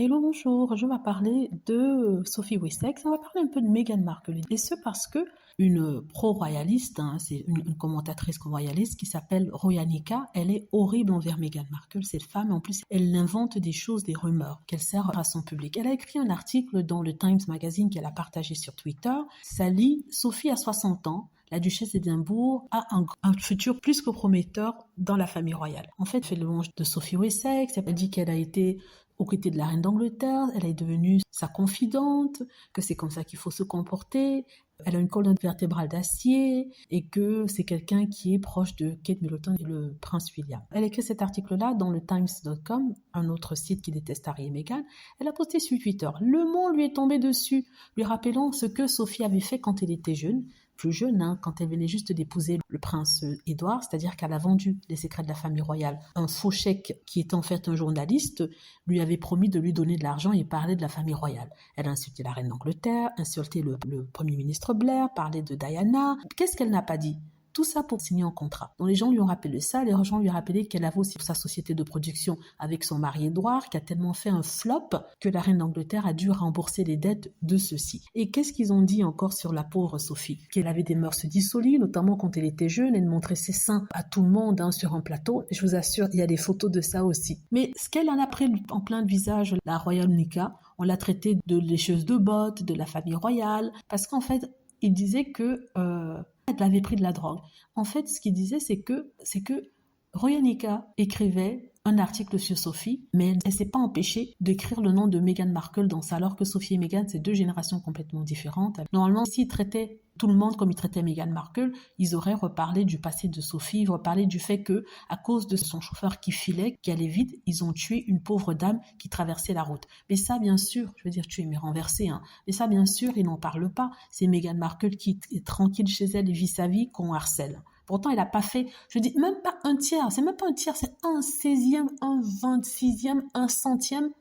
Hello, bonjour, je vais parler de Sophie Wessex, on va parler un peu de Meghan Markle, et ce parce que une pro-royaliste, c'est une commentatrice royaliste qui s'appelle Royanika, elle est horrible envers Meghan Markle, cette femme, en plus elle invente des choses, des rumeurs qu'elle sert à son public. Elle a écrit un article dans le Times Magazine qu'elle a partagé sur Twitter, ça lit « Sophie a 60 ans ». La duchesse d'Édimbourg a un futur plus que prometteur dans la famille royale. En fait, elle fait louange de Sophie Wessex, elle dit qu'elle a été aux côtés de la reine d'Angleterre, elle est devenue sa confidente, que c'est comme ça qu'il faut se comporter, elle a une colonne vertébrale d'acier et que c'est quelqu'un qui est proche de Kate Middleton et le prince William. Elle a écrit cet article-là dans le Times.com, un autre site qui déteste Harry et Meghan. Elle a posté sur Twitter. Le monde lui est tombé dessus, lui rappelant ce que Sophie avait fait quand elle était jeune, plus jeune, quand elle venait juste d'épouser le prince Édouard, c'est-à-dire qu'elle a vendu les secrets de la famille royale. Un faux chèque qui était en fait un journaliste lui avait promis de lui donner de l'argent et parler de la famille royale. Elle a insulté la reine d'Angleterre, insulté le premier ministre Blair, parlé de Diana. Qu'est-ce qu'elle n'a pas dit ? Tout ça pour signer un contrat. Donc les gens lui ont rappelé ça, les gens lui ont rappelé qu'elle avait aussi sa société de production avec son mari Édouard, qui a tellement fait un flop que la reine d'Angleterre a dû rembourser les dettes de ceux-ci. Et qu'est-ce qu'ils ont dit encore sur la pauvre Sophie ? Qu'elle avait des mœurs dissolues, notamment quand elle était jeune, elle montrait ses seins à tout le monde sur un plateau. Et je vous assure, il y a des photos de ça aussi. Mais ce qu'elle en a pris en plein visage, la royale Nika, on l'a traitée de lécheuse de bottes, de la famille royale, parce qu'en fait, il disait que elle avait pris de la drogue. En fait, ce qu'il disait, c'est que Royanika écrivait un article sur Sophie, mais elle ne s'est pas empêchée d'écrire le nom de Meghan Markle dans ça, alors que Sophie et Meghan, c'est deux générations complètement différentes. Normalement, s'ils traitaient tout le monde comme ils traitaient Meghan Markle, ils auraient reparlé du passé de Sophie, reparlé du fait que, à cause de son chauffeur qui filait, qui allait vite, ils ont tué une pauvre dame qui traversait la route. Mais ça, bien sûr, je veux dire tuer mais renverser, mais ça, bien sûr, ils n'en parlent pas. C'est Meghan Markle qui est tranquille chez elle et vit sa vie qu'on harcèle. Pourtant, elle n'a pas fait, je dis même pas un tiers, c'est même pas un tiers, c'est un 16e, un 26e, un centième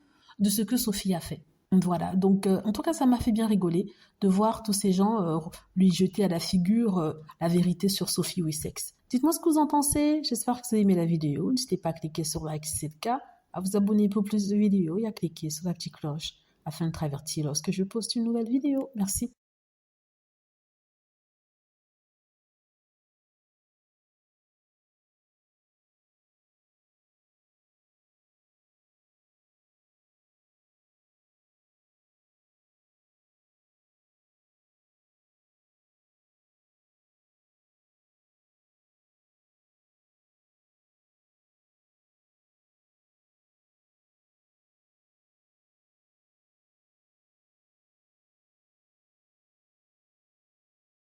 de ce que Sophie a fait. Voilà, donc en tout cas, ça m'a fait bien rigoler de voir tous ces gens lui jeter à la figure la vérité sur Sophie Wessex. Dites-moi ce que vous en pensez, j'espère que vous avez aimé la vidéo, n'hésitez pas à cliquer sur like si c'est le cas, à vous abonner pour plus de vidéos et à cliquer sur la petite cloche afin de être averti lorsque je poste une nouvelle vidéo. Merci.